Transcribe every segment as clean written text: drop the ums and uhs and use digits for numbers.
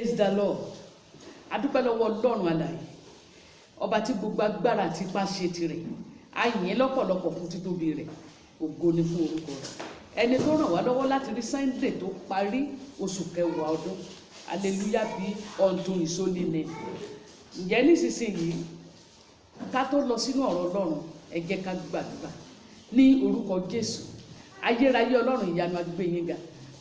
Praise the Lord. Adúpẹ́ lọ́wọ́ Ọlọ́run alààyè. Ọba tí gbogbo agbára àti ipá ṣe tirẹ̀. A yìn lọ́pọ̀lọpọ̀ fún títóbi rẹ̀. Ògo ni fún orúkọ rẹ̀. Ẹni tó ràn wá lọ́wọ́ láti rí Sunday tó parí oṣù kẹwàá ọdún. Hallelujah be unto his holy name. Ǹjẹ́ nísinsìnyí ká tó lọ sínú ọ̀rọ̀ Ọlọ́run, ẹ jẹ́ ká gbàdúrà ní orúkọ Jésù. Ayérayé Ọlọ́run ìyanu agbé yín ga.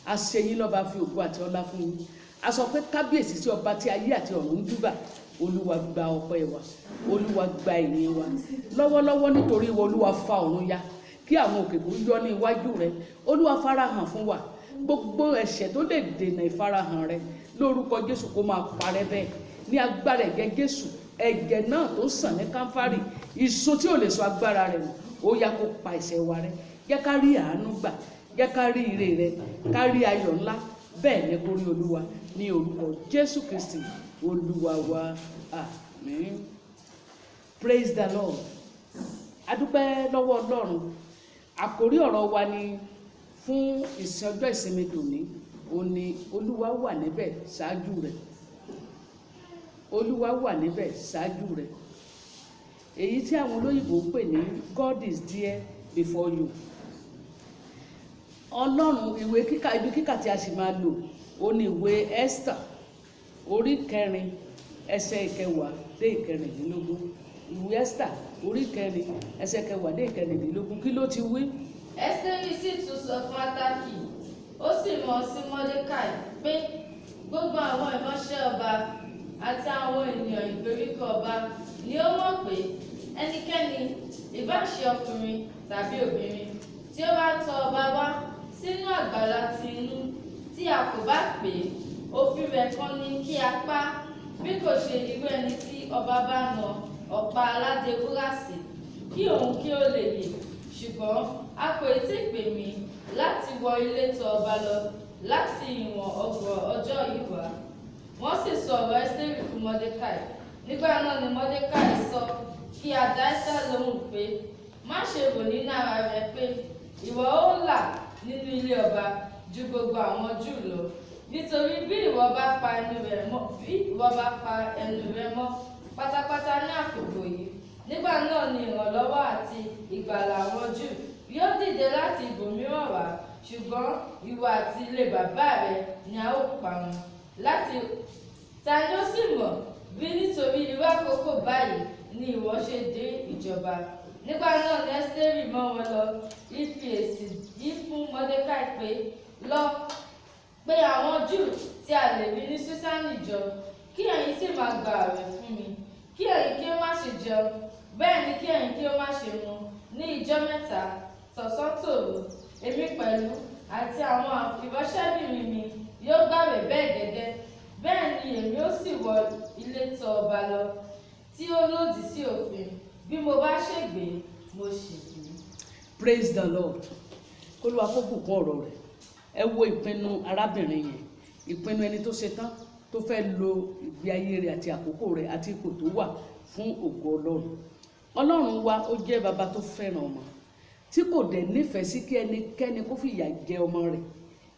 A ṣe yín lọ́ba fi ògo àti ọlá fún yín. A sọ pé kábíyèsí sí ọba tí ayé àti ọ̀run ń júbà. Olúwa gba ọpẹ́ wa, Olúwa gba ìyìn wa lọ́wọ́lọ́wọ́ nítorí ìwọ Olúwa fa ọ̀run ya kí àwọn òkè kó yọ ní iwájú rẹ. Olúwa farahàn fún wa gbogbo ẹ̀ṣẹ̀ tó lè dènà ìfarahàn rẹ lórúkọ Jésù kó máa parẹ́ bẹ́ẹ̀ ní agbára ẹ̀jẹ̀ Jésù. Ẹ̀jẹ̀ náà tó sàn ní Kámfárì, ìsun tí ò lè sọ agbára rẹ̀ nù, ó yá kó pa ẹ̀ṣẹ̀ wa rẹ́. Jẹ́ ká rí àánú gbà, jẹ́ ká rí ire rẹ, ká rí ayọ̀ ńlá. Bẹ́ẹ̀ ni kó rí Olúwa ní orúkọ Jésù Kristi Olúwa wa. Àmín. Praise the Lord. Adúpẹ́ lọ́wọ́ Ọlọ́run. Àkórí ọ̀rọ̀ wa ni fún ìsìn ọjọ́ ìsinmi tòní. Ó ní Olúwa wà níbẹ̀ ṣáájú rẹ̀. Olúwa wà níbẹ̀ ṣáájú rẹ̀. Èyí tí àwọn olóyìnbó ń pè ní God is there before you. Ọlọ́run ìwé kíkà ibi kíkà tí a sì máa lò ó ní ìwé Esther orí 4 ẹsẹ̀ 9 dé 13. Ìwé Esther orí 4 ẹsẹ̀ 9 dé 13. Kí ló ti wí? Ẹ́sítérì sì tún sọ fún Hátákì, ó sì mọ̀ sí Mọ́dékáì pé gbogbo àwọn ìránṣẹ́ ọba àti àwọn ènìyàn ìgbèríko ọba ni ó mọ̀ pé ẹnikẹ́ni ìbá ṣe ọkùnrin tàbí obìnrin tí ó bá tọ̀ ọba wá sínú àgbàlá ti inú tí a kò bá pè é, òfin rẹ̀ kan ni kí a pa á, bí kò ṣe irú ẹni tí ọba bá na ọ̀pá aládé wúrà sí kí òun kí ó lè yè. Ṣùgbọ́n a kò tí ì pè mí láti wọ ilé tọ̀ ọba lọ láti ìwọ̀n 30 ọjọ́ yìí wá. Wọ́n sì sọ ọ̀rọ̀ Ẹ́sítérì fún Mọ́dékáì. Nígbà náà ni Mọ́dékáì sọ kí a dá Ẹ́sítérì lóhùn pé má ṣe rò nínú ara rẹ pé ìwọ ó là nínú ilé ọba ju gbogbo àwọn Júù lọ, nítorí bí ìwọ bá pa ẹnu rẹ mọ́ pátápátá ní àkókò yìí, nígbà náà ni ìrànlọ́wọ́ àti ìgbàlà àwọn Júù yóò dìde láti ibòmíràn wá, ṣùgbọ́n ìwọ àti ilé bàbá rẹ ni a ó parun. Ta ni ó sì mọ̀ bí nítorí irú àkókò báyìí ni ìwọ ṣe dé ìjọba? Nígbà náà ni Ẹ́sítérì mọ́ wọn lọ, ìfi èsì yìí fún Mọ́dékáì pé lọ pé àwọn Júù tí a lè rí ní Ṣúṣánì jọ, kí ẹ̀yin sì máa gba ààwẹ̀ fún mi, kí ẹ̀yin kí ó má ṣe jẹun, bẹ́ẹ̀ ni kí ẹ̀yin kí ó má ṣe mu ní ijọ́ 3 tọ̀sán tòru. Èmi pẹ̀lú àti àwọn ìránṣẹ́bìnrin mi yóò gbààwẹ̀ bẹ́ẹ̀ gẹ́gẹ́. Bẹ́ẹ̀ ni èmi ó sì wọ ilé tọ̀ ọba lọ tí ó lòdì sí òfin. Bí mo bá ṣègbé, mo ṣègbé. Praise the Lord. Kó ló wá kó bùkún ọ̀rọ̀ rẹ̀. Ẹ wo ìpinnu arábìnrin yẹn, ìpinnu ẹni tó ṣetán tó fẹ́ lo ìgbé ayé rẹ̀ àti àkókò rẹ̀ àti ipò tó wà fún ògo Ọlọ́run. Ọlọ́run wa ó jẹ́ baba tó fẹ́ràn ọmọ tí kò dẹ̀ nífẹ̀ẹ́ sí kí ẹnikẹ́ni kó fìyà jẹ ọmọ rẹ̀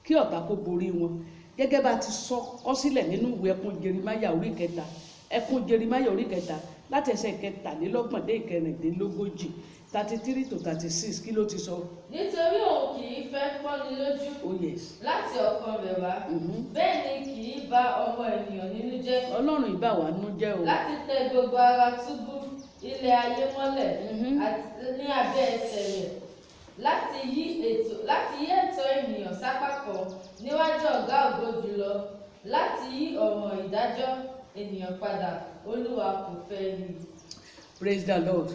kí ọ̀tá kó borí wọn. Gẹ́gẹ́ bá ti sọ kọ́ sílẹ̀ nínú ìwé ẹkún Jeremáyà orí 3, ẹkún Jeremáyà orí 3 láti ẹsẹ̀ 23 dé 34, 33 to 36. Kí ló ti sọ? Nítorí òun kì í fẹ́ pọ́ni lójú Oh yes. láti ọkàn rẹ̀ wá, bẹ́ẹ̀ ni kì í bà ọmọ ènìyàn nínú jẹ́. Ọlọ́run ìbá wa nú jẹ́ o. Láti tẹ gbogbo ara túbú ilẹ̀ ayé mọ́lẹ̀ àti ní abẹ́ ẹsẹ̀ rẹ̀, láti yí ẹ̀tọ́ ènìyàn sápá kan níwájú ọ̀gá ògo jùlọ, láti yí ọ̀ràn ìdájọ́ ènìyàn padà. Olúwa kò fẹ́ rí. Praise the Lord.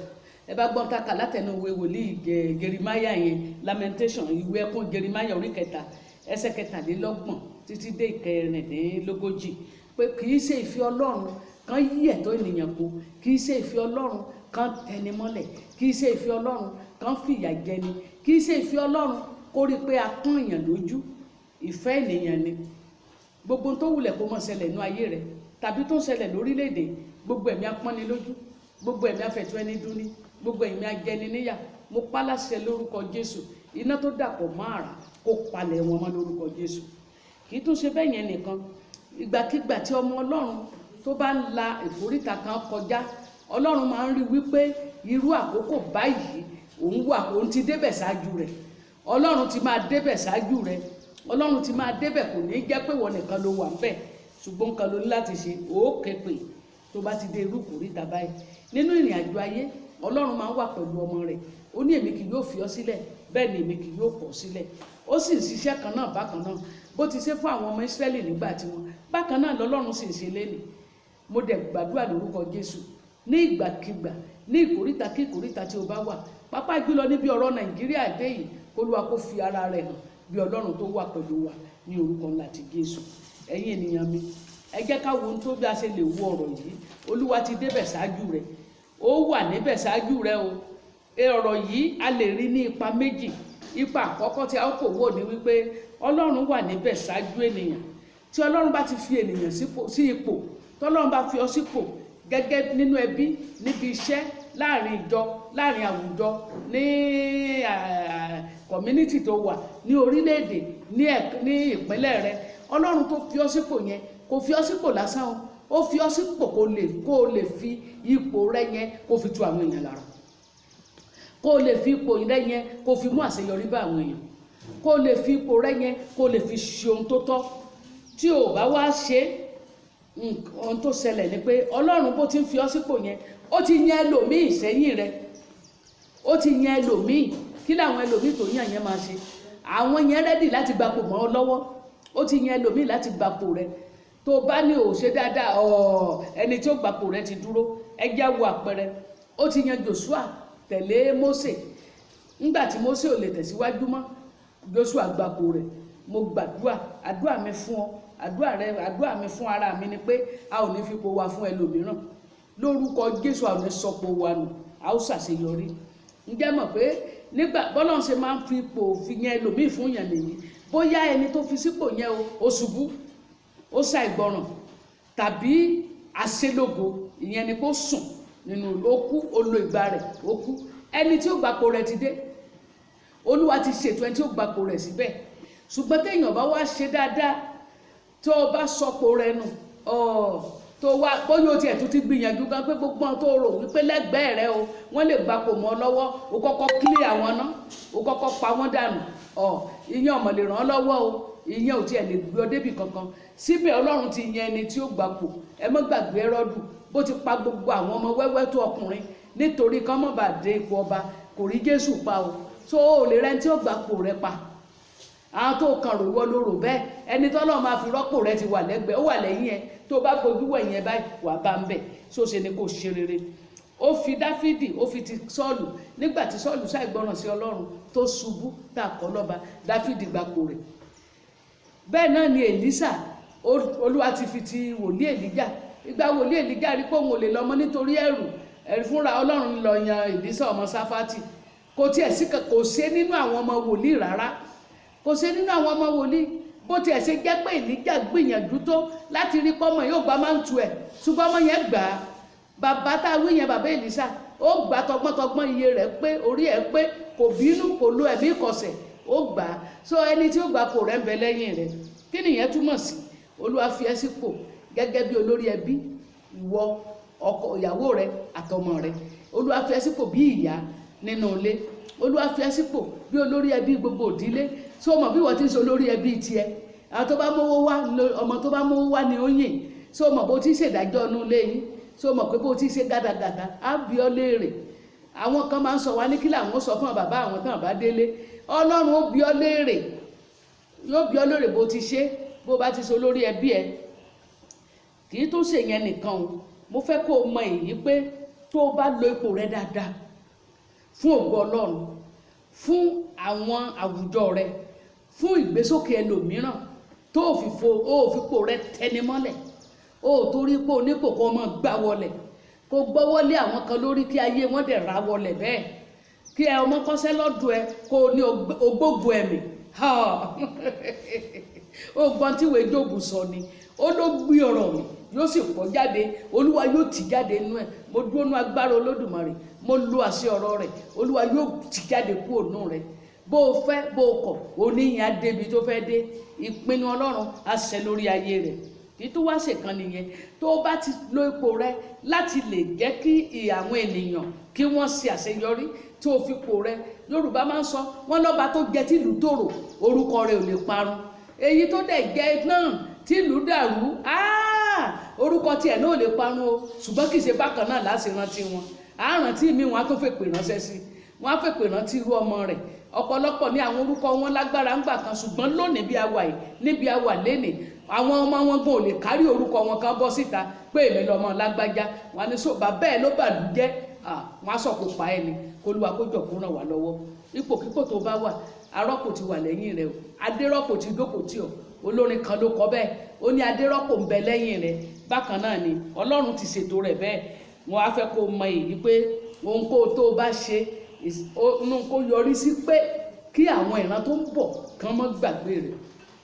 Ẹ bá gbọ́n ká kà látẹnu ìwé wòlíì Jeremáyà yẹn, Lamentation, ìwé ẹkún Jeremáyà orí 3 ẹsẹ̀ 23 títí dé 34, pé kì í ṣe ìfẹ́ Ọlọ́run kan yí ẹ̀tọ́ ènìyàn kù, kì í ṣe ìfẹ́ Ọlọ́run kan tẹni mọ́lẹ̀, kì í ṣe ìfẹ́ Ọlọ́run kan fìyà jẹni, kì í ṣe ìfẹ́ Ọlọ́run kó rí pé a pọ́n èèyàn lójú. Ìfẹ́ ènìyàn ni gbogbo tó wulẹ̀ kó mọ̀ ṣẹlẹ̀ nínú ayé rẹ̀ tàbí tó ṣẹlẹ̀ lórílẹ̀‐èdè, gbogbo ẹ̀mí apọ́ni lójú, gbogbo ẹ̀mí afẹ̀tọ́ ẹni dúní, gbogbo ẹ̀mí ajẹni níyà. Mo pa láṣẹ lórúkọ Jésù, iná tó dàpọ̀ mọ́ àrá kó palẹ̀ wọn mọ́ lórúkọ Jésù. Kì í tún ṣe bẹ́ẹ̀ yẹn nìkan, ìgbàkigbà tí ọmọ ọlọ́run tó bá ń la ìkóríta kan kọjá, ọlọ́run máa ń rí wípé irú àkókò báyìí òun ti débẹ̀ ṣáájú rẹ̀. Ọlọ́run ti máa débẹ̀ ṣáájú rẹ̀. Ọlọ́run ti máa débẹ̀, kò ní jẹ́ pé wọ́n nìkan ló wà ńbẹ̀, ṣùgbọ́n nǹkan ló ní láti ṣe ó képe tó bá ti dé irú ìkóríta báyìí. Nínú ìrìn àjò ayé, ọlọ́run máa ń wà pẹ̀lú ọmọ rẹ̀. Ó ní èmi kì yóò fi ọ́ sílẹ̀, bẹ́ẹ̀ ni èmi kì yóò kọ̀ ọ́ sílẹ̀. Ó sì ń ṣiṣẹ́ kan náà bákan náà bó ti ṣe fún àwọn ọmọ Ísírẹ́lì nígbà tiwọn, bákan náà lọ́lọ́run sì ń ṣe lénìí. Mo dẹ̀ gbàdúrà lórúkọ Jésù, ní ìgbàkigbà, ní ìkóríta kí ìkóríta tí o bá wà, pàápàá jùlọ níbi ọ̀rọ̀ Nàìjíríà dé yìí, Olúwa kó fi ara rẹ̀ hàn bí ọlọ́run tó wà pẹ̀lú wa ní orúkọ ńlá ti Jésù. Ẹ̀yin ènìyàn mi, ẹ jẹ́ ká wo ohun tó bí a ṣe lè wo ọ̀rọ̀ yìí. Olúwa ti débẹ̀ ṣáájú rẹ̀, ó wà níbẹ̀ ṣáájú rẹ̀ o. Ọ̀rọ̀ yìí a lè rí ní ipa méjì. Ipa àkọ́kọ́ tí a ó kò wò ní wípé ọlọ́run wà níbẹ̀ ṣáájú ènìyàn. Tí ọlọ́run bá ti fi ènìyàn sí ipò, tọ́lọ́run bá fi ọ sípò gẹ́gẹ́ nínú ẹbí, níbi iṣẹ́, láàrin ìjọ, láàrin àwùjọ, ní community tó wà, ní orílẹ̀-èdè, ní ìpínlẹ̀ rẹ, ọlọ́run tó fi ọ sípò yẹn kò fi ọ sípò lásán o. Ó fi ọ sípò kó o lè fi ipò rẹ yẹn kó fi tu àwọn èèyàn lára, kó o lè fi ipò rẹ yẹn kó fi mú àṣeyọrí bá àwọn èèyàn, kó o lè fi ipò rẹ yẹn kó o lè fi ṣe ohun tó tọ́. Tí o bá wá ṣe ohun tó ṣẹlẹ̀ ni pé ọlọ́run bó ti ń fi ọ sípò yẹn, ó ti yan ẹlòmíì sẹ́yìn rẹ, ó ti yan ẹlòmíì. Kí làwọn ẹlòmíì tó yàn yẹn máa ṣe? Àwọn yẹn rẹ́dì láti gbapò mọ́ ọ lọ́wọ́. Ó ti yan ẹlòmíì láti gbapò rẹ. Tó bá ní ò ṣe dáadáa, ẹni tí ó gbapò rẹ ti dúró. Ẹ jẹ́ wo àpẹẹrẹ. Ó ti yan Joshua tẹ̀lé Mósè. Nígbà tí Mósè ò lè tẹ̀síwájú mọ́, Joshua gbapò rẹ̀. Mo gbàdúrà, àdúrà mi fún ọ, àdúrà mi fún ara mi ni pé a ò ní fipò wa fún ẹlòmíràn. Lórúkọ Jésù, a ò ní sọpò wa nù, a ó ṣàṣeyọrí. Ǹjẹ́ mọ̀ pé nígbà bọ́lọ́run ṣe máa ń fi ipò fi yan ẹlòmíì fún yàn nìyí. Bóyá ẹni tó fi sípò yẹn ó ṣubú, ó ṣàìgbọràn, tàbí àṣelógo, ìyẹn ni kó sùn nínú ó kú, ó lo ìgbà rẹ̀, ó kú. Ẹni tí ó gbapò rẹ̀ ti dé. Olúwa ti ṣètò ẹni tí ó gbapò rẹ̀ síbẹ̀. Ṣùgbọ́n téèyàn bá wá ṣe dáadáa, tó o bá sọpò rẹ̀ nù, tó wá bóyá o tiẹ̀ tún ti gbìyànjú gan pé gbogbo ohun tó rò wípé lẹ́gbẹ̀ẹ́ rẹ o wọ́n lè gbapò mọ́ ọ lọ́wọ́, o kọ́kọ́ clear àwọn náà, o kọ́kọ́ pa wọ́n dànù. Ìyẹn ò mọ̀ lè ràn án lọ́wọ́ o, ìyẹn ò tiẹ̀ lè gbé ọ débì kankan. Síbẹ̀ ọlọ́run ti yan ẹni tí ó gbapò. Ẹ má gbàgbé Hẹ́rọ́dù bó ti pa gbogbo àwọn ọmọ wẹ́wẹ́ tó ọkùnrin nítorí kán mọ̀ bá dé ipò ọba, kò rí Jésù pa o. So o lè rẹ́ni tí ó gbapò rẹ pa. Àwọn tó kàn rò ìwọ ló rò bẹ́ẹ̀. Ẹni tọ́lọ́run máa fi rọ́pò rẹ ti wà lẹ́gbẹ̀ẹ́, ó wà lẹ́yìn ẹ. Tó bá gbójú wẹ̀yìn ẹ báyìí, wà bá ń bẹ̀. So ṣe ni kò ṣe rere. Ó fi Dáfídì, ó fi ti Sọ́ọ̀lù. Nígbà tí Sọ́ọ̀lù ṣàìgbọràn sí Ọlọ́run tó ṣubú tá a kọ́ lọ́ba, Dáfídì gbapò rẹ̀. Bẹ́ẹ̀ náà ni Èlísà, Olúwa ti fi ti wòlíì Èlíjà. Ìgbà wòlíì Èlíjà rí pé òun ò lè lọ mọ́ nítorí ẹ̀rù fúnra Ọlọ́run lọ yan Èlísà ọmọ Sáfátì. Kò tiẹ̀ sí kò ṣe nínú àwọn ọmọ wòlíì rárá. Kò ṣe nínú àwọn ọmọ wòlíì. Bó tiẹ̀ ṣe jẹ́ pé Èlíjà gbìyànjú tó láti rí pọ́mọ yóò gba máa ń tu ẹ̀, ṣùgbọ́n ọmọ yẹn gbà á. Bàbá tá a wí yẹn, bàbá Èlísà, ó gbà tọgbọ́ntọgbọ́n, iye rẹ̀ pé, orí ẹ̀ pé, kò bínú, kò lo ẹ̀mí ìkọ̀sẹ̀, ó gbà á. So ẹni tí ó gbapò rẹ̀ ń bẹ lẹ́yìn rẹ̀. Kí nìyẹn túmọ̀ sí? Olúwa fi ẹ́ sípò gẹ́gẹ́ bí olórí ẹbí, ìwọ, ọkọ, ìyàwó rẹ àtọmọ rẹ. Olúwa fi ẹ́ sípò bí ìyá nínú ilé. Olúwa fi ẹ́ sípò bí olórí ẹbí gbogbo ìdílé. So mọ̀ bí wọ́n ti ń ṣe olórí ẹbí tiẹ̀. Àwọn tó bá mówó wá, ọmọ tó bá mówó wá ni ó yìn. So mọ̀ bó ti ṣèdájọ́ inú ilé yín. So mọ̀ pé bó ti ṣe gàdàgàdà, á bi ọ́ léèrè. Àwọn kan máa ń sọ wá ní kí làwọn sọ fún bàbá àwọn tán bá délé. Ọlọ́run ó bi ọ́ léèrè. Yóò bi ọ́ léèrè bó ti ṣe, bó bá ti ṣe olórí ẹbí ẹ. Kì í tó ṣe yẹn nìkan o. Mo fẹ́ kó o mọ èyí pé tó o bá lo ipò rẹ dáadáa fún ògo Ọlọ́run, fún àwọn àwùjọ rẹ, fún ìgbésókè ẹlòmíràn, tó o fi pò rẹ tẹni mọ́lẹ̀, o torí pé onípò kan máa gbá wọlẹ̀, kó gbọ́wọ́lé àwọn kan lórí kí ayé wọn dẹ̀ ra wọlẹ̀ bẹ́ẹ̀, kí ẹ ọmọ kọ́ṣẹ́ lọ́dọ̀ ẹ kó o ní ogbógun ẹ̀mí. Ó gbọ́n tí ìwé Jóòbù sọ ni, ó ló gbé ọ̀rọ̀ mi yóò sì pọ̀ jáde, Olúwa yóò tì jáde nínú ẹ̀. Mo dúró nínú agbára Olódùmarè, mo lo àṣẹ ọ̀rọ̀ rẹ̀, Olúwa yóò tì jáde kúrò nínú rẹ̀. Bó o fẹ́ bó o kọ̀, oníyìn á débi tó fẹ́ dé. Ìpinnu Ọlọ́run á ṣẹ lórí ayé rẹ̀. kì í tó wá ṣèkan nìyẹn. Tó o bá ti lo ipò rẹ láti lè jẹ́ kí àwọn ènìyàn kí wọ́n ṣe àṣeyọrí, tí o fi ipò rẹ, Yorùbá máa ń sọ wọ́n lọ́ba tó jẹ tìlú tòrò orúkọ rẹ̀ ò lè parun. Èyí tó dẹ̀ jẹ náà tìlú dàrú orúkọ tiẹ̀ náà ò lè parun o, ṣùgbọ́n kì í ṣe bákan náà láti rántí wọn. Rántí mi wọn á tó fèpè ránṣẹ́ sí, wọn á fèpè rántí irú ọmọ rẹ̀. Ọ̀pọ̀lọpọ̀ ní àwọn orúkọ wọn lágbára ń gbà kan, ṣùgbọ́n lónìí bí a wà yìí, níbi a wà lénìí, àwọn ọmọ wọn gan ò lè kárí orúkọ wọn kan bọ́ síta pé èmi lọmọ lágbájá. Wọn ní so bàbá ẹ ló bàlújẹ́, wọn á sọ̀kò pa ẹni. K'Olúwa kó jọ̀ kó ràn wá lọ́wọ́. Ipòkípò tó bá wà, arọ́pò ti wà lẹ́yìn rẹ o, adérọ́pò ti dókò tí ọ. Olórin kan ló kọ bẹ́ẹ̀, ó ní adérọ́pò ń bẹ lẹ́yìn rẹ. Bákan náà ni Ọlọ́run ti ṣètò rẹ̀ bẹ́ẹ̀. Wọ́n á fẹ́ kó mọ èyí pé ohun kó tó bá ṣe kó yọrí sí pé kí àwọn ìran tó ń bọ̀ kán mọ́ gbàgbé rẹ̀,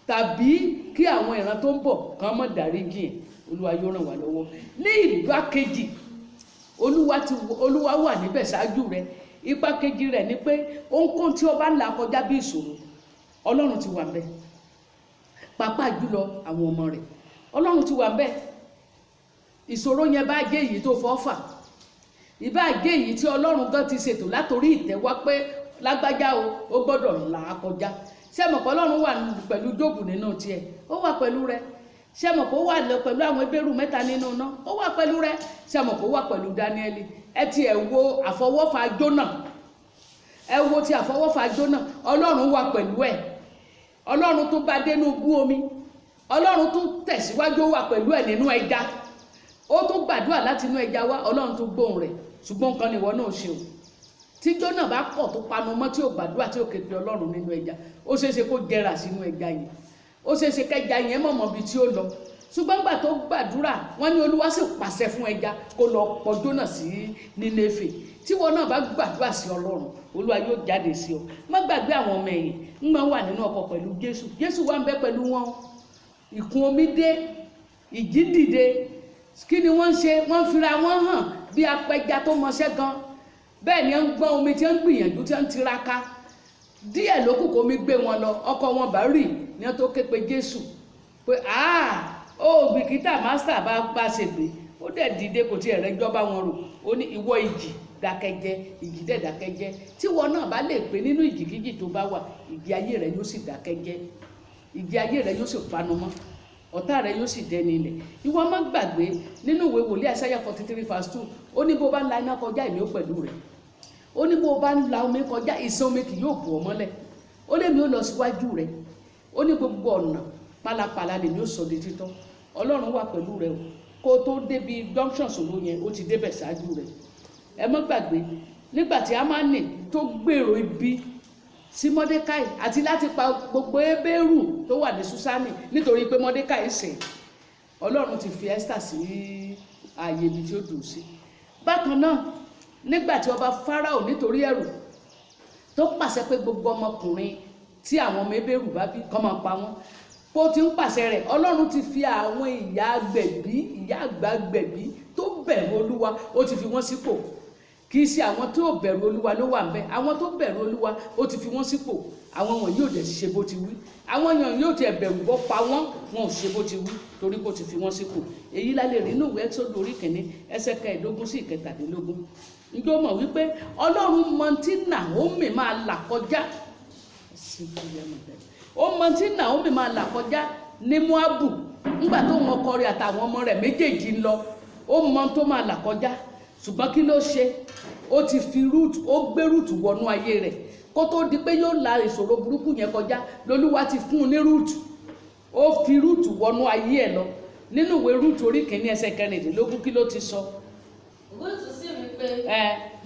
tàbí kí àwọn ìran tó ń bọ̀ kán mọ́ dáríjì ẹ̀. Olúwa yóò ràn wá lọ́wọ́. Ní ìgbà kejì, Olúwa wà níbẹ̀ ṣáájú rẹ̀. Ipa kejì rẹ̀ ni pé ohunkóhun tí o bá ń là kọjá bí ìṣòro, Ọlọ́run ti wà ńbẹ̀. Pàápàá jùlọ àwọn ọmọ rẹ̀, Ọlọ́run ti wà ńbẹ̀. Ìṣòro yẹn bá jẹ́ èyí tó fọ́ fà, ìbá jẹ́ èyí tí Ọlọ́run gan ti ṣètò látorí ìtẹ́wá pé lágbájá ó gbọ́dọ̀ là á kọjá. Ṣé mọ̀ pé Ọlọ́run wà pẹ̀lú Jóòbù nínú tiẹ̀? Ó wà pẹ̀lú rẹ̀. Ṣé mọ̀ pé ó wà pẹ̀lú àwọn Hébérù 3 nínú iná? Ó wà pẹ̀lú rẹ̀. Ṣé mọ̀ pé ó wà pẹ̀lú Dáníẹ́lì? Ẹ ti ẹ̀ wo àfọwọ́fà Jónà, ẹ wo ti àfọwọ́fà Jónà. Ọlọ́run wà pẹ̀lú ẹ̀. Ọlọ́run tó bá dénú bú omi, Ọlọ́run tó tẹ̀síwájú wà pẹ̀lú ẹ̀ nínú ẹja. Ó tún gbàdúrà láti inú ẹja wá, Ọlọ́run tó gbóhùn rẹ̀. Ṣùgbọ́n nǹkan ni ìwọ náà ṣe o. Tí Jónà bá kọ̀ tó panu mọ́, tí ò gbàdúrà, tí ò ké pe Ọlọ́run nínú ẹja, ó ṣeéṣe kó jẹrà sínú ẹja yẹn. Ó ṣeéṣe kẹja yẹn mọ̀mọ́ bí tí ó lọ. Ṣùgbọ́n gbà tó gbàdúrà, wọ́n ní Olúwa sì pàṣẹ fún ẹja kó lọ pọ̀ Jónà sí Nínéfè. Tí wọn náà bá gbàdúrà sí Ọlọ́run, Olúwa yóò jáde sí ọ. Má gbàgbé àwọn ọmọ ẹ̀yìn ń máa wà nínú ọkọ̀ pẹ̀lú Jésù. Jésù wà ń bẹ pẹ̀lú wọn. Ìkún omi dé, ìjì dìde. Kí ni wọ́n ń ṣe? Wọ́n ń fira wọn hàn bí apẹja tó mọṣẹ́ gan. Bẹ́ẹ̀ ni ń gbọ́n omi tí ń gbìyànjú, tí ń tiraka. Díẹ̀ ló kù kó mi gbé wọn lọ. Ọkọ̀ wọn bá rì ní wọ́n tó ké pe Jésù pé ó bìkítà mástà bá ṣègbè. Ó dẹ̀ dìde, kò tiẹ̀ rẹ́jọ́ bá wọn rò. Ó ní ìwọ ìjì dákẹ́jẹ́, ìjì dẹ̀ dákẹ́jẹ́. Tí wọn náà bá lè pé nínú ìjìkíjì tó bá wà, ìjì ayé rẹ yóò sì dákẹ́jẹ́. Ìjì ayé rẹ yóò sì panumọ́. Ọ̀tá rẹ yóò sì dẹni ilẹ̀. Ìwọ má gbàgbé nínú ìwé wòlíì Àìsáyà 43:2, ó ní bó bá ń la iná kọjá, èmi ó pẹ̀lú rẹ̀. Ó ní bó bá ń la omi kọjá, ìṣàn omi kì yóò bù ọ́ mọ́lẹ̀. Ó lé mi ó lọ síwájú rẹ̀. Ó ní gbogbo ọ̀nà pálapàla lèmi ó sọ di títọ́. Ọlọ́run wà pẹ̀lú rẹ̀ o. Kó tó débi junction ṣòro yẹn, ó ti débẹ̀ ṣáájú rẹ̀. Ẹ má gbàgbé nígbà tí Hámánì tó gbèrò ibi sí Mọ́dékáì àti láti pa gbogbo Hébérù tó wà ní Súsánì nítorí pé Mọ́dékáì sìn, Ọlọ́run ti fi Ẹ́sítà sí ààyè ibi tí ó dùn sí. Bákan náà, nígbà tí ọba Fáráò nítorí ẹ̀rù tó pàṣẹ pé gbogbo ọmọkùnrin tí àwọn ọmọ Hébérù bá bí kó máa pa wọ́n, kó ti ń pàṣẹ rẹ̀, Ọlọ́run ti fi àwọn ìyá àgbà gbẹ̀bí tó bẹ̀rù Olúwa, ó ti fi wọ́n sípò. Kì í ṣe àwọn tó bẹ̀rù Olúwa ló wà ńbẹ̀. Àwọn tó bẹ̀rù Olúwa, ó ti fi wọ́n sípò. Àwọn wọn yóò dẹ̀ ṣe bó ti wí. Àwọn èèyàn yóò ti bẹ̀rù bọ́ pa wọ́n, wọn ò ṣe bó ti wí torí kó ti fi wọ́n sípò. Èyí la lè rí nínú ìwé Ẹ́kísódù orí 1 ẹsẹ̀ 15 sí 17. Ǹjẹ́ o mọ̀ wípé Ọlọ́run mọ tí Nàómì máa là kọjá? Ó mọ tí Nàómì máa là kọjá ní Móábù nígbà tó wọn ọkọ rẹ̀ àtàwọn ọmọ rẹ̀ méjèèjì ń lọ. Ó mọ tó máa là kọjá. Ṣùgbọ́n kí ló ṣe? Ó ti fi rúùtù, ó gbé rúùtù wọnú ayé rẹ̀. Kó tó di pé yóò la ìṣòro burúkú yẹn kọjá, l'Olúwa ti fún un ní rúùtù. Ó fi rúùtù wọnú ayé ẹ̀ lọ. Nínú ìwé Rúùtù orí 1 ẹsẹ̀ 16, kí ló ti sọ? Rúùtù sì wí pé,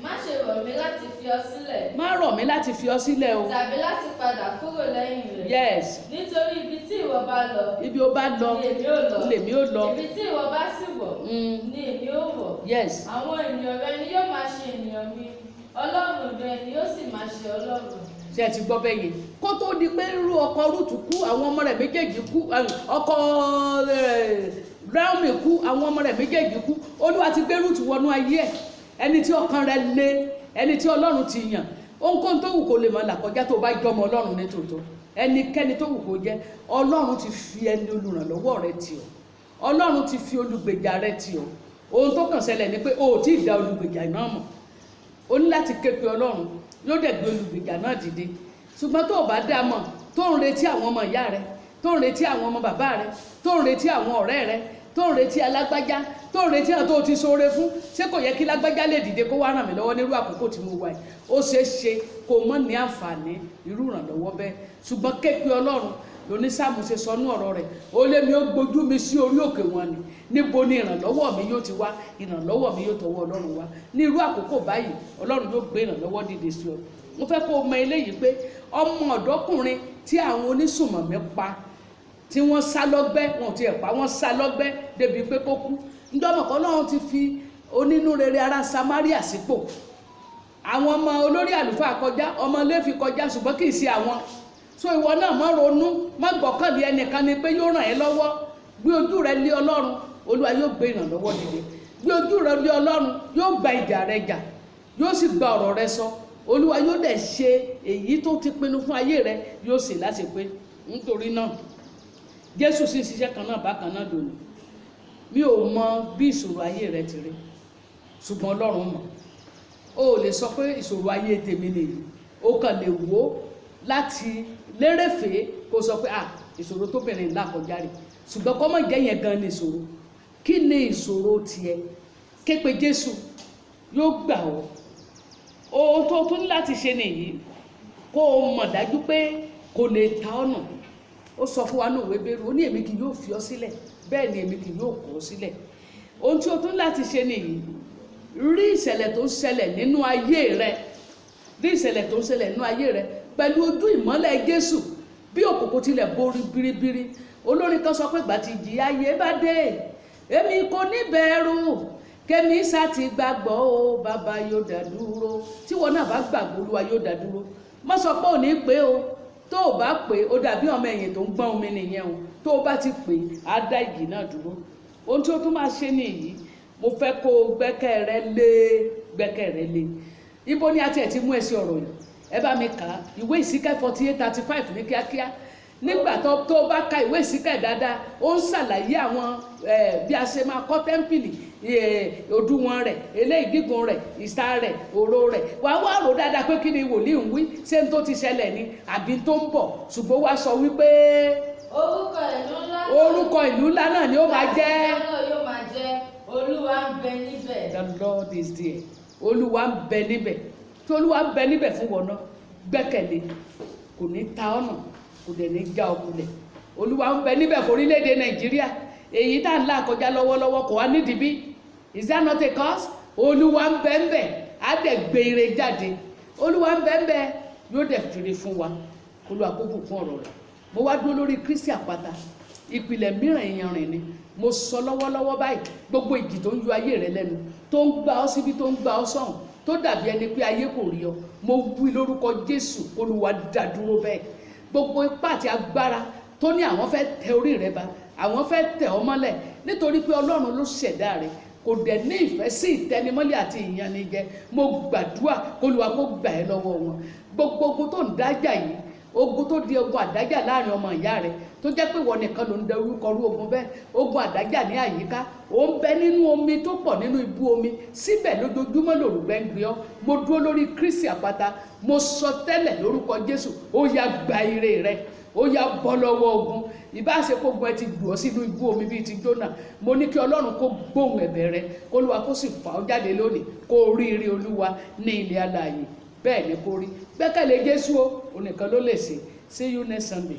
má ṣe rọ̀ mí láti fi ọ sílẹ̀. Má rọ̀ mí láti fi ọ sílẹ̀ o. Tàbí láti padà kúrò lẹ́yìn rẹ̀. Yes. Nítorí ibi tí ìwọ bá lọ, ibi ó bá lọ, lèmi ó lọ. Ibi tí ìwọ bá sì wọ̀, ni èmi ó wọ̀. Yes. Àwọn ènìyàn rẹ ni yóò máa ṣe ènìyàn mi, Ọlọ́run rẹ ni yóò sì máa ṣe Ọlọ́run. Ṣé ẹ ti gbọ́ bẹ́ẹ̀ yẹn? Kó tó di pé ọkọ Rúùtù kú, àwọn ọmọ rẹ̀ méjèèjì kú, ọkọ Náómì kú, àwọn ọmọ rẹ̀ méjèèjì kú. Olúwa ti gbé Rúùtù wọnú ayé ẹ̀. Ẹni tí ọkàn rẹ̀ le, ẹni tí Ọlọ́run ti yàn. Ohunkóhun tó wù kó lè máa là kọjá tó bá jọmọ Ọlọ́run ní tòótọ́. Ẹnikẹ́ni tó wù kó jẹ́, Ọlọ́run ti fi ẹni olùrànlọ́wọ́ rẹ̀ tì ọ́. Ọlọ́run ti fi olùgbèjà rẹ tì ọ́. Ohun tó kàn ṣẹlẹ̀ ni pé o ò tí ì dá olùgbèjà náà mọ̀. O ní láti ké pe Ọlọ́run, yóò dẹ̀ gbé olùgbèjà náà dìde. Ṣùgbọ́n tó o bá dá mọ̀, tó ń retí àwọn ọmọ ìyá rẹ, tó ń retí àwọn ọmọ bàbá rẹ, tó ń retí àwọn ọ̀rẹ́ rẹ, tó ń retí alágbájá, tó ń retí àwọn tó ti ṣoore fún, ṣé kò yẹ kí lágbájá lè dìde kó wá ràn mí lọ́wọ́ nírú àkókò tí mo wà yìí? Ó ṣeé ṣe kó mọ́ ní àǹfààní irú ìrànlọ́wọ́ bẹ́ẹ̀. Ṣùgbọ́n ké pe Ọlọ́run lóní Sáàmù ṣe sọ nú ọ̀rọ̀ rẹ̀. Ó lé mi ó gbójú mi sí orí òkè wọn ni. Níbo ni ìrànlọ́wọ́ mi yóò ti wá? Ìrànlọ́wọ́ mi yóò tọwọ́ Ọlọ́run wá. Ní irú àkókò báyìí Ọlọ́run yóò gbé ìrànlọ́wọ́ dìde sí ọ. Mo fẹ́ kó o mọ eléyìí pé ọmọ ọ̀dọ́kùnrin tí àwọn onísùnmọ̀mí pa, tí wọ́n sá lọ́gbẹ́, wọn ò tiẹ̀ pa, wọ́n sá lọ́gbẹ́ débi pé kó kú. Ǹjọ́mọ̀ kan Ọlọ́run ti fi onínúrere ará Samaria sípò. Àwọn ọmọ olórí àlùfáà kọjá, ọmọ Léfì kọjá, ṣùgbọ́n kì í ṣe àwọn. So ìwọ náà má ronú, má gbọ́kànlé ẹnìkan ni pé yóò ràn ẹ́ lọ́wọ́. Gbé ojú rẹ lé Ọlọ́run, Olúwa yóò gbé ìrànlọ́wọ́ dìde. Gbé ojú rẹ lé Ọlọ́run, yóò gba ìjà rẹ jà, yóò sì gba ọ̀rọ̀ rẹ sọ. Olúwa yóò dẹ̀ ṣe èyí tó ti pinnu fún ayé rẹ, yóò ṣe láṣepé. Nítorí náà Jésù sì ń ṣiṣẹ́ kan náà bákan náà dòní. Mi ò mọ bí ìṣòro ayé rẹ ti rí, ṣùgbọ́n Ọlọ́run mọ̀. O ò lè sọ pé ìṣòro ayé tèmi nìyí. O kàn lè wò láti lérèfé kó sọ pé ìṣòro tóbìnrin ńlá kọjá rè, ṣùgbọ́n kọ́ mọ̀ jẹ́ yẹn gan ni ìṣòro. Kí ni ìṣòro tiẹ̀? Ké pe Jésù, yóò gbà ọ́. Ohun tó tún láti ṣe nìyí, kó o mọ̀ dájú pé kò lè ta ọ́ nù. Ó sọ fún wa ní òwe Hébérù, ó ní èmi kì yóò fi ọ́ sílẹ̀, bẹ́ẹ̀ ni èmi kì yóò kọ̀ ọ́ sílẹ̀. Ohun tí o tún láti ṣe nìyí, rí ìṣẹ̀lẹ̀ tó ń ṣẹlẹ̀ nínú ayé rẹ, rí ìṣẹ̀lẹ̀ tó ń ṣẹlẹ̀ nínú ayé rẹ pẹ̀lú ojú ìmọ́lẹ̀ Jésù. Bí òkùnkùn tilẹ̀ borí biribiri, olórin kan sọ pé ìgbà tí ìjì ayé bá dé, èmi kò ní bẹ̀rù, kémi sá ti gbàgbọ́ o, bàbá yóò dá dúró. Tí wọn náà bá gbàgbọ́, Olúwa yóò dá dúró. Má sọ pé ò ní pé o, tó o bá pè ó dàbí ọmọ ẹ̀yìn tó ń gbọ́n omi nìyẹn o. Tó o bá ti pè á dá ìjì náà dúró. Ohun tí o tún máa ṣe nìyí, mo fẹ́ kó o gbẹ́kẹ̀ rẹ lé. Ibo ni a tiẹ̀ ti mú ẹ sí ọ̀rọ̀ yìí? Ẹ bá mi kà á, ìwé Ìsíkẹ́ 48:35 ní kíákíá. Nígbà tó o bá ka ìwé Ìsíkẹ́ dáadáa, ó ń ṣàlàyé àwọn bí a ṣe máa kọ́ tẹ́ḿpìlì, òdiwọ̀n rẹ̀, eléyìí gígùn rẹ̀, ìsà rẹ̀, òró rẹ̀. Wàá wá rò dáadáa pé kí ni wòlíì ń wí, ṣé n tó ti ṣẹlẹ̀ ni àbí tó ń bọ̀. Ṣùgbọ́n wá sọ wípé orúkọ ìlú ńlá náà ni ó máa jẹ́. Olúwa ń bẹ níbẹ̀. The Lord is there. Olúwa ń bẹ níbẹ̀. Tí Olúwa ń bẹ níbẹ̀ fún wọn náà, gbẹ́kẹ̀lé, kò ní ta ọ̀nà, kò dẹ̀ ní já ọkùnrin. Olúwa ń bẹ níbẹ̀ fún orílẹ̀-èdè Nàìjíríà. Èyí tá ń là kọjá lọ́wọ́lọ́wọ́ kò wá nídìí bí. Is that not a cause? Olúwa ń bẹ ńbẹ̀, á dẹ̀ gbé ire jáde. Olúwa ń bẹ ńbẹ̀, yóò dẹ̀ fìrè fún wa. Olúwa kó bùkún ọ̀rọ̀ rẹ̀. Mo wá dúró lórí Kristi àpáta. Ìpìlẹ̀ mìíràn ìyanrìn ni. Mo sọ lọ́wọ́lọ́wọ́ báyìí, gbogbo ìjì tó ń yọ ayé rẹ lẹ́nu, tó ń gbá ọ síbi, tó ń gbá ọ sọ́hùn, tó dàbí ẹni pé ayé kò rí ọ, mo wí lórúkọ Jésù, Olúwa dá dúró bẹ́ẹ̀. Gbogbo ipá àti agbára tó ní àwọn fẹ́ tẹ orí rẹ ba, àwọn fẹ́ tẹ ọ mọ́lẹ̀, nítorí pé Ọlọ́run ló ṣẹ̀dá rẹ, kò dẹ̀ ní ìfẹ́ sí ìtẹnimọ́lẹ̀ àti ìyanijẹ. Mo gbàdúrà k'Olúwa kó gbà ẹ́ lọ́wọ́ wọn. Gbogbo ogun tó ń dájà yìí, ogun tó di ogun àdájà láàrin ọmọ ìyá rẹ, tó jẹ́ pé wọ́n nìkan ló ń da orúkọ rú ogun bẹ́ẹ̀, ogun àdájà ní àyíká, ó ń bẹ nínú omi tó pọ̀ nínú ibú omi, síbẹ̀ lójoojúmọ́ lòrùngbẹ́ ń gbé ọ. Mo dúró lórí Kristi àpáta, mo sọ tẹ́lẹ̀ lórúkọ Jésù, ó yá gba ire rẹ, ó yá bọ́ lọ́wọ́ ogun. Ìbáṣepọ̀ ogun ẹ ti gbù ọ sínú ibú omi bíi ti Jónà. Mo ní kí Ọlọ́run kó gbóhùn ẹ̀bẹ̀ rẹ, k'Olúwa kó sì fà ọ́ jáde lónìí, kó rí ire Olúwa ní ilẹ̀ alààyè. Bẹ́ẹ̀ ni kó rí. Gbẹ́kẹ̀lé Jésù o, òun nìkan ló lè ṣe. See you next Sunday.